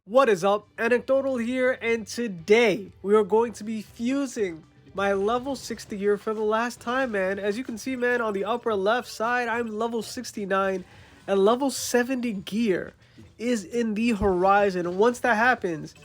What is up? Anecdotal here, and today we are going to be fusing my level 60 gear for the last time, man. As you can see, man, on the upper left side, I'm level 69, and level 70 gear is in the horizon. And once that happens,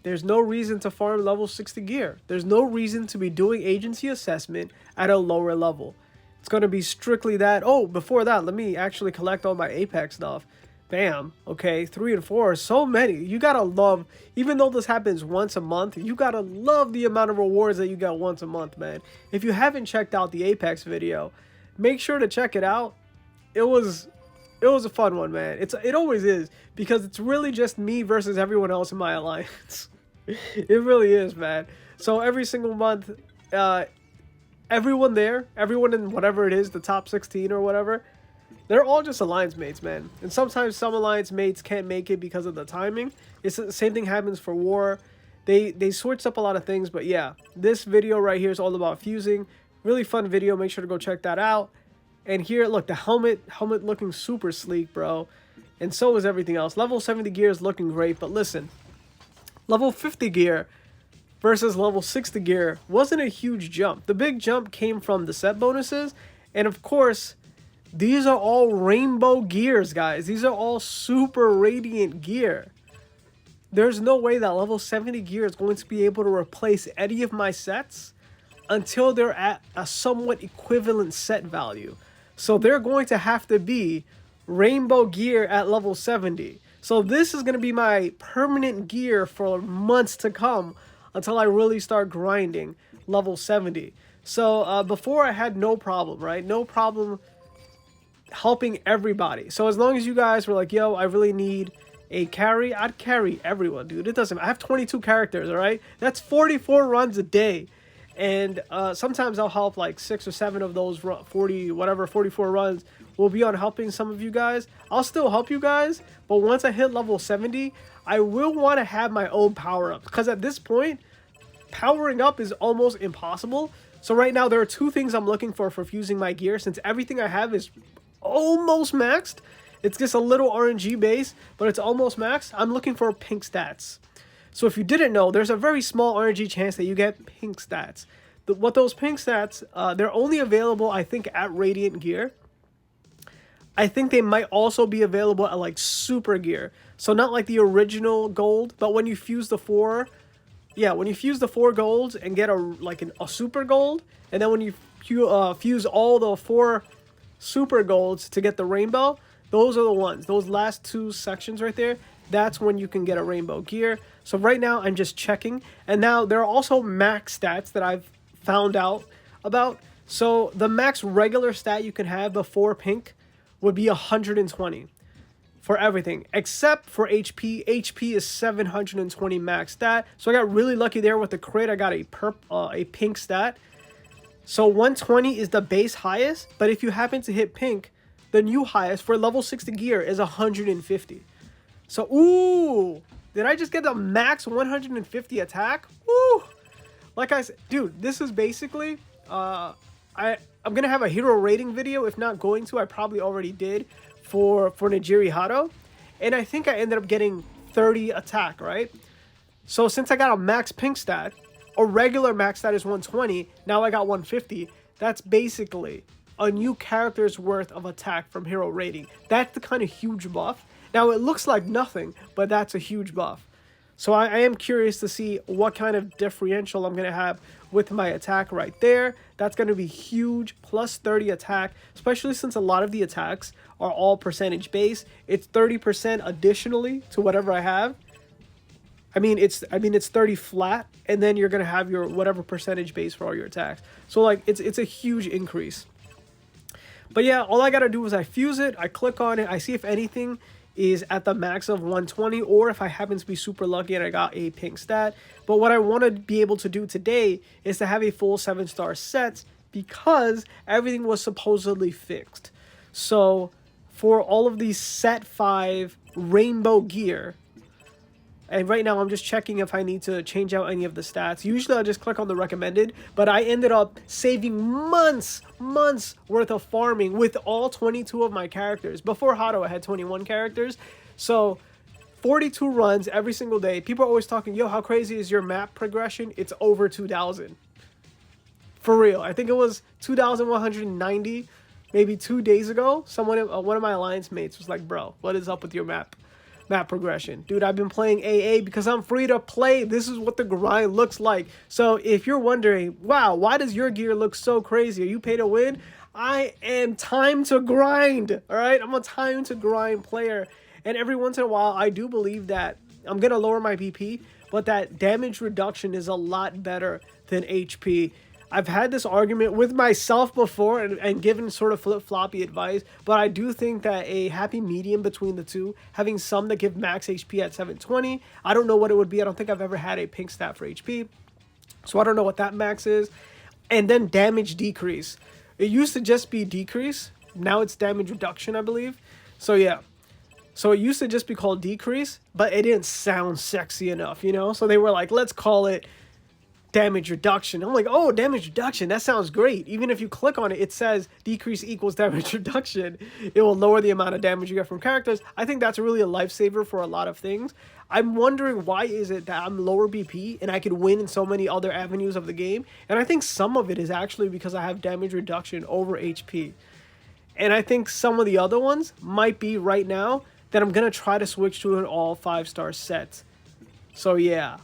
there's no reason to farm level 60 gear. There's no reason to be doing agency assessment at a lower level. It's going to be strictly that. Oh, before that, let me actually collect all my Apex stuff. Bam. Okay, 3 and 4. So many. You gotta love, even though this happens once a month, you gotta love the amount of rewards that you get once a month, man. If you haven't checked out the Apex video, make sure to check it out. It was a fun one, man. It always is, because it's really just me versus everyone else in my alliance. It really is, man. So every single month, everyone there, everyone in whatever it is, the top 16 or whatever, they're all just alliance mates, man. And sometimes some alliance mates can't make it because of the timing. It's the same thing happens for war. They switched up a lot of things, but yeah, this video right here is all about fusing. Really fun video. Make sure to go check that out. And here, look, the helmet looking super sleek, bro. And so is everything else. Level 70 gear is looking great, but listen, level 50 gear versus level 60 gear wasn't a huge jump. The big jump came from the set bonuses, and of course, these are all rainbow gears, guys. These are all super radiant gear. There's no way that level 70 gear is going to be able to replace any of my sets until they're at a somewhat equivalent set value. So they're going to have to be rainbow gear at level 70. So this is going to be my permanent gear for months to come until I really start grinding level 70. So before I had no problem, right? No problem helping everybody. So as long as you guys were like, yo, I really need a carry, I'd carry everyone, dude. It doesn't, I have 22 characters, all right? That's 44 runs a day. And sometimes I'll help like 6 or 7 of those 44 runs will be on helping some of you guys. I'll still help you guys, but once I hit level 70, I will want to have my own power up, because at this point, powering up is almost impossible. So right now, there are 2 things I'm looking for fusing my gear, since everything I have is almost maxed. It's just a little RNG base, but it's almost maxed. I'm looking for pink stats. So if you didn't know, there's a very small RNG chance that you get pink stats. What those pink stats, they're only available, I think, at Radiant Gear. I think they might also be available at like Super Gear. So not like the original gold, but when you fuse the 4, yeah, when you fuse the 4 golds and get a super gold, and then when you fuse all the 4 super golds to get the rainbow, those are the ones. Those last 2 sections right there, that's when you can get a rainbow gear. So right now I'm just checking, and now there are also max stats that I've found out about. So the max regular stat you can have before pink would be 120 for everything except for HP. HP is 720 max stat. So I got really lucky there with the crit. I got a pink stat. So 120 is the base highest, but if you happen to hit pink, the new highest for level 60 gear is 150. So, ooh, did I just get the max 150 attack? Ooh, like I said, dude, this is basically, I'm going to have a hero rating video. If not going to, I probably already did for Nigiri Hado. And I think I ended up getting 30 attack, right? So since I got a max pink stat, a regular max stat is 120. Now I got 150. That's basically a new character's worth of attack from hero rating. That's the kind of huge buff. Now it looks like nothing, but that's a huge buff. So I am curious to see what kind of differential I'm going to have with my attack right there. That's going to be huge, plus 30 attack, especially since a lot of the attacks are all percentage based. It's 30% additionally to whatever I have. I mean it's 30 flat, and then you're gonna have your whatever percentage base for all your attacks. So like it's a huge increase. But yeah, all I gotta do is I fuse it, I click on it, I see if anything is at the max of 120, or if I happen to be super lucky and I got a pink stat. But what I want to be able to do today is to have a full 7-star set, because everything was supposedly fixed. So for all of these set 5 rainbow gear, and right now I'm just checking if I need to change out any of the stats. Usually I just click on the recommended, but I ended up saving months worth of farming with all 22 of my characters. Before Hado I had 21 characters. So 42 runs every single day. People are always talking, yo, how crazy is your map progression? It's over 2,000. For real. I think it was 2,190 maybe 2 days ago. One of my alliance mates was like, bro, what is up with your map progression? Dude, I've been playing AA because I'm free to play. This is what the grind looks like. So if you're wondering, wow, why does your gear look so crazy? Are you pay to win? I am time to grind. All right, I'm a time to grind player. And every once in a while, I do believe that I'm going to lower my BP, but that damage reduction is a lot better than HP. I've had this argument with myself before and given sort of flip-floppy advice, but I do think that a happy medium between the two, having some that give max HP at 720, I don't know what it would be. I don't think I've ever had a pink stat for HP, so I don't know what that max is. And then damage decrease. It used to just be decrease. Now it's damage reduction, I believe. So yeah. So it used to just be called decrease, but it didn't sound sexy enough, you know? So they were like, let's call it damage reduction. I'm like, oh, damage reduction, that sounds great. Even if you click on it, it says decrease equals damage reduction. It will lower the amount of damage you get from characters. I think that's really a lifesaver for a lot of things. I'm wondering, why is it that I'm lower BP and I could win in so many other avenues of the game? And I think some of it is actually because I have damage reduction over HP. And I think some of the other ones might be right now that I'm going to try to switch to an all 5-star set. So yeah,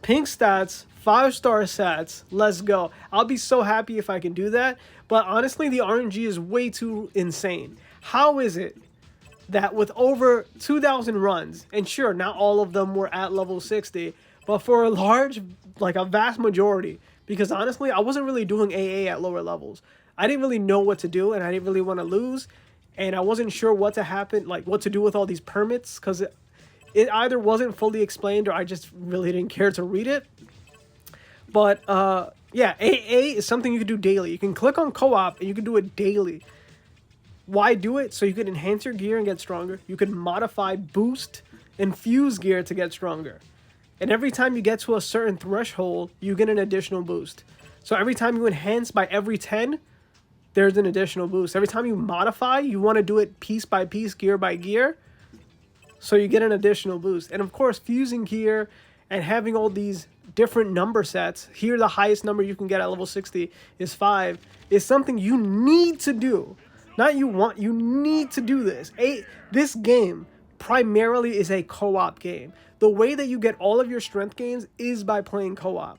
pink stats, 5-star sets, let's go. I'll be so happy if I can do that. But honestly, the RNG is way too insane. How is it that with over 2,000 runs, and sure, not all of them were at level 60, but for a large, like a vast majority, because honestly, I wasn't really doing AA at lower levels. I didn't really know what to do, and I didn't really want to lose, and I wasn't sure what to happen, like what to do with all these permits, because it either wasn't fully explained or I just really didn't care to read it. But yeah, AA is something you can do daily. You can click on co-op and you can do it daily. Why do it? So you can enhance your gear and get stronger. You can modify, boost, and fuse gear to get stronger. And every time you get to a certain threshold, you get an additional boost. So every time you enhance by every 10, there's an additional boost. Every time you modify, you want to do it piece by piece, gear by gear, so you get an additional boost. And of course, fusing gear and having all these different number sets, here the highest number you can get at level 60 is 5, is something you need to do. Not you want, you need to do this. This game primarily is a co-op game. The way that you get all of your strength gains is by playing co-op.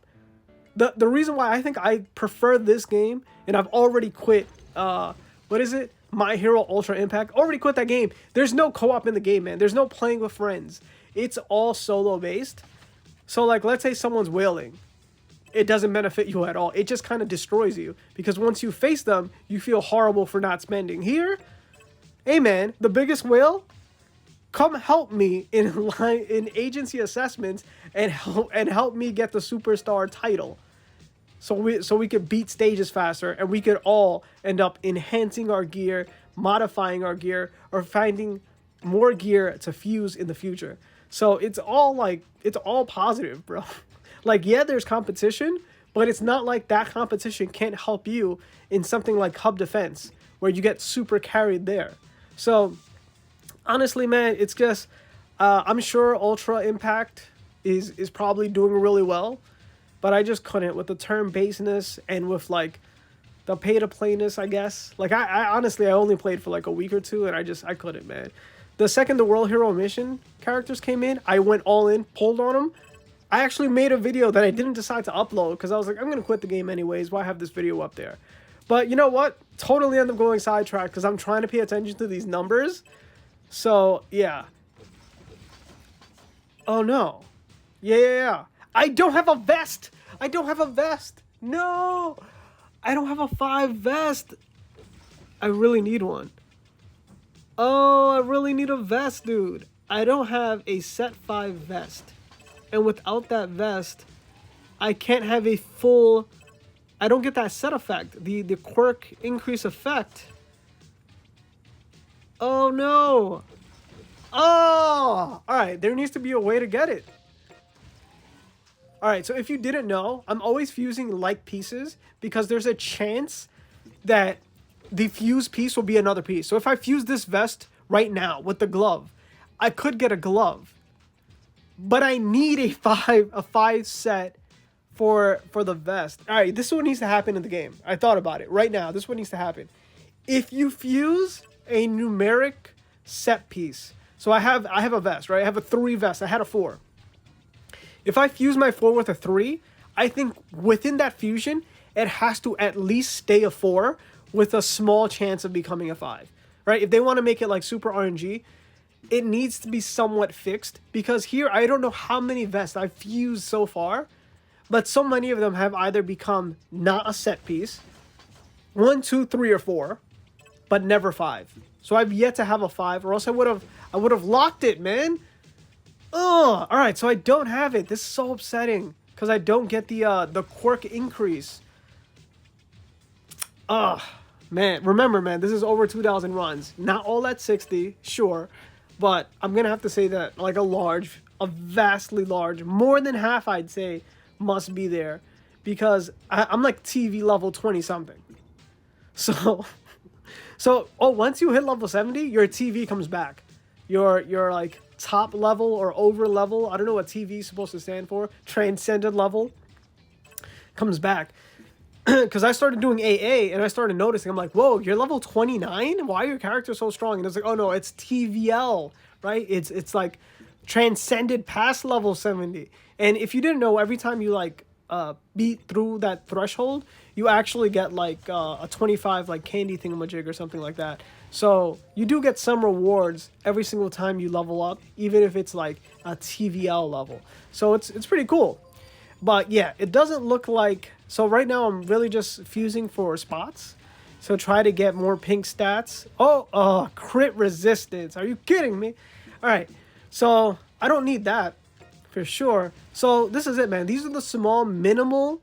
The reason why I think I prefer this game, and I've already quit, what is it? My Hero Ultra Impact. Already quit that game. There's no co-op in the game, man. There's no playing with friends. It's all solo based. So like, let's say someone's wailing. It doesn't benefit you at all. It just kind of destroys you. Because once you face them, you feel horrible for not spending. Here, hey man, the biggest whale, come help me in agency assessments and help me get the superstar title. So we could beat stages faster, and we could all end up enhancing our gear, modifying our gear, or finding more gear to fuse in the future. So it's all positive, bro. Like, yeah, there's competition, but it's not like that competition can't help you in something like hub defense, where you get super carried there. So honestly, man, it's just I'm sure Ultra Impact is probably doing really well. But I just couldn't with the turn-basedness and with, like, the pay-to-playness, I guess. Like, I honestly, I only played for, like, a week or two, and I couldn't, man. The second the World Hero Mission characters came in, I went all in, pulled on them. I actually made a video that I didn't decide to upload, because I was like, I'm going to quit the game anyways. Why have this video up there? But you know what? Totally end up going sidetracked, because I'm trying to pay attention to these numbers. So, yeah. Oh, no. Yeah. I don't have a vest. I don't have a vest. No. I don't have a 5 vest. I really need one. Oh, I really need a vest, dude. I don't have a set 5 vest. And without that vest, I can't have a full... I don't get that set effect. The quirk increase effect. Oh, no. Oh. Alright, there needs to be a way to get it. Alright, so if you didn't know, I'm always fusing like pieces because there's a chance that the fused piece will be another piece. So if I fuse this vest right now with the glove, I could get a glove. but I need a five set for the vest. All right, this is what needs to happen in the game. I thought about it right now. This is what needs to happen. If you fuse a numeric set piece, so I have a vest, right? I have a 3 vest. I had a 4. If I fuse my 4 with a 3, I think within that fusion, it has to at least stay a 4 with a small chance of becoming a 5, right? If they want to make it like super RNG, it needs to be somewhat fixed, because here I don't know how many vests I've fused so far, but so many of them have either become not a set piece, 1, 2, 3, or 4, but never 5. So I've yet to have a 5, or else I would have locked it, man. Oh, all right. So I don't have it. This is so upsetting because I don't get the quirk increase. Man. Remember, man, this is over 2,000 runs. Not all at 60, sure, but I'm gonna have to say that like a vastly large, more than half, I'd say, must be there, because I'm like TV level 20 something. So. So, once you hit level 70, your TV comes back. Your like top level or over level, I don't know what TV is supposed to stand for, transcended level, comes back. Because I started doing AA and I started noticing, I'm like, whoa, you're level 29? Why are your characters so strong? And it's like, oh no, it's TVL, right? It's like transcended past level 70. And if you didn't know, every time you like beat through that threshold, you actually get like a 25 like candy thingamajig or something like that. So you do get some rewards every single time you level up, even if it's like a TVL level. So it's pretty cool. But yeah, it doesn't look like... So right now I'm really just fusing for spots. So try to get more pink stats. Oh, crit resistance. Are you kidding me? All right. So I don't need that for sure. So this is it, man. These are the small, minimal,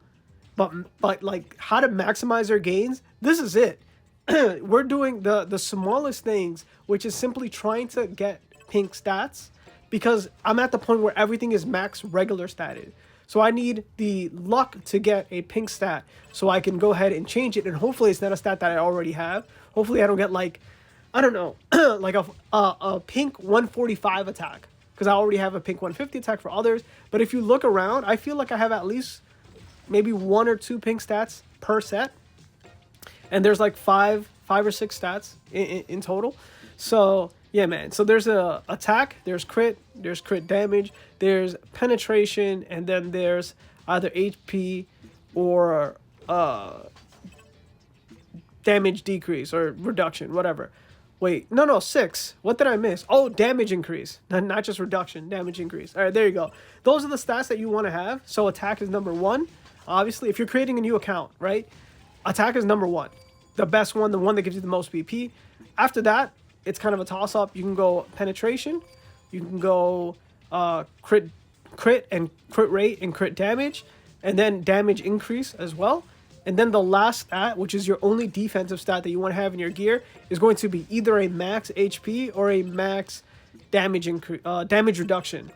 but like how to maximize their gains. This is it. We're doing the smallest things, which is simply trying to get pink stats, because I'm at the point where everything is max regular statted. So I need the luck to get a pink stat so I can go ahead and change it. And hopefully it's not a stat that I already have. Hopefully I don't get like, I don't know, like a pink 145 attack, because I already have a pink 150 attack for others. But if you look around, I feel like I have at least maybe 1 or 2 pink stats per set. And there's like five or 6 stats in total. So yeah, man. So there's a attack, there's crit damage, there's penetration, and then there's either HP or damage decrease or reduction, whatever. Wait, no, 6. What did I miss? Oh, damage increase. Not just reduction, damage increase. All right, there you go. Those are the stats that you want to have. So attack is number 1. Obviously, if you're creating a new account, right? Attack is number 1. The best one, the one that gives you the most BP. After that, it's kind of a toss-up. You can go penetration. You can go crit and crit rate and crit damage. And then damage increase as well. And then the last stat, which is your only defensive stat that you want to have in your gear, is going to be either a max HP or a max damage reduction.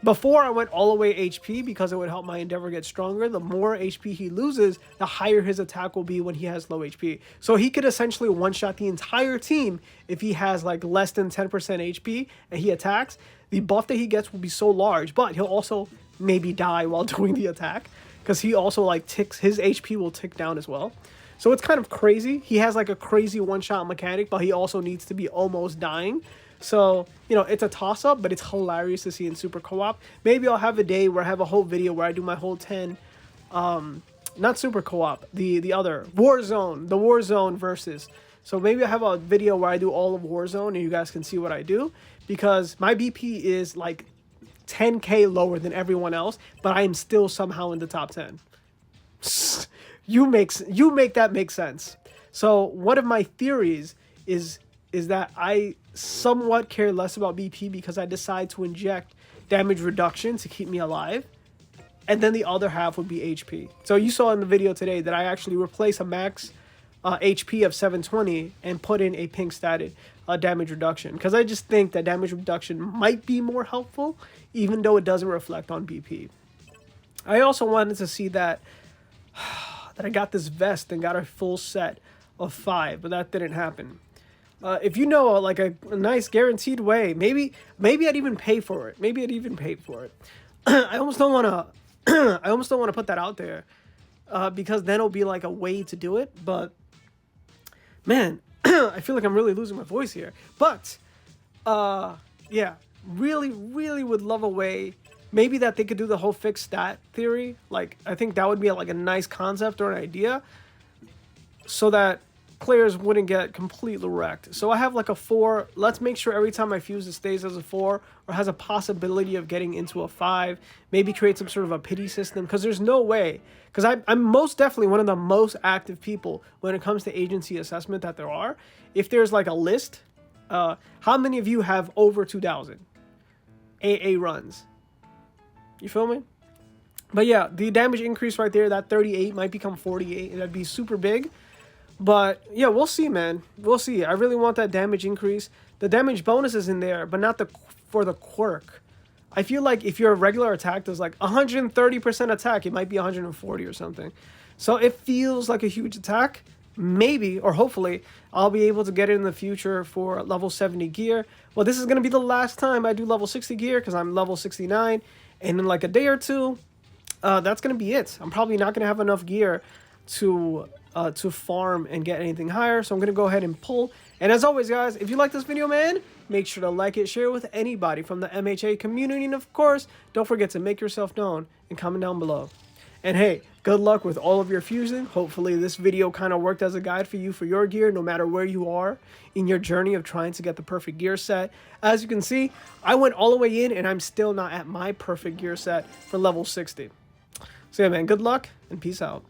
Before, I went all the way HP because it would help my Endeavor get stronger. The more HP he loses, the higher his attack will be when he has low HP. So he could essentially one-shot the entire team if he has like less than 10% HP and he attacks. The buff that he gets will be so large, but he'll also maybe die while doing the attack, because he also like ticks, his HP will tick down as well. So it's kind of crazy. He has like a crazy one-shot mechanic, but he also needs to be almost dying. So, you know, it's a toss-up, but it's hilarious to see in Super Co-op. Maybe I'll have a day where I have a whole video where I do my whole 10, not Super Co-op, the other, Warzone, the Warzone versus. So maybe I have a video where I do all of Warzone and you guys can see what I do, because my BP is like 10k lower than everyone else, but I am still somehow in the top 10. You make that make sense. So one of my theories is that I somewhat care less about BP because I decide to inject damage reduction to keep me alive, and then the other half would be HP. So you saw in the video today that I actually replace a max HP of 720 and put in a pink statted damage reduction, because I just think that damage reduction might be more helpful, even though it doesn't reflect on BP. I also wanted to see that I got this vest and got a full set of 5, but that didn't happen. If you know like a nice guaranteed way, maybe I'd even pay for it. Maybe I'd even pay for it. I almost don't want to. I almost don't want to put that out there, because then it'll be like a way to do it. But man, I feel like I'm really losing my voice here. But yeah, really, really would love a way. Maybe that they could do the whole fixed stat theory. Like I think that would be like a nice concept or an idea, so that players wouldn't get completely wrecked. So I have like a 4. Let's make sure every time I fuse it stays as a 4 or has a possibility of getting into a 5. Maybe create some sort of a pity system, because there's no way. Because I'm most definitely one of the most active people when it comes to agency assessment that there are. If there's like a list, how many of you have over 2,000 AA runs? You feel me? But yeah, the damage increase right there, that 38 might become 48, and that'd be super big. But yeah, we'll see, man. We'll see. I really want that damage increase. The damage bonus is in there, but not for the quirk. I feel like if your regular attack does like 130% attack, it might be 140 or something. So it feels like a huge attack. Maybe, or hopefully, I'll be able to get it in the future for level 70 gear. Well, this is going to be the last time I do level 60 gear, because I'm level 69. And in like a day or two, that's going to be it. I'm probably not going to have enough gear to farm and get anything higher. So I'm going to go ahead and pull. And as always, guys, if you like this video, man, make sure to like it, share it with anybody from the MHA community. And of course, don't forget to make yourself known and comment down below. And hey, good luck with all of your fusing. Hopefully this video kind of worked as a guide for you for your gear, no matter where you are in your journey of trying to get the perfect gear set. As you can see, I went all the way in and I'm still not at my perfect gear set for level 60. So yeah, man, good luck and peace out.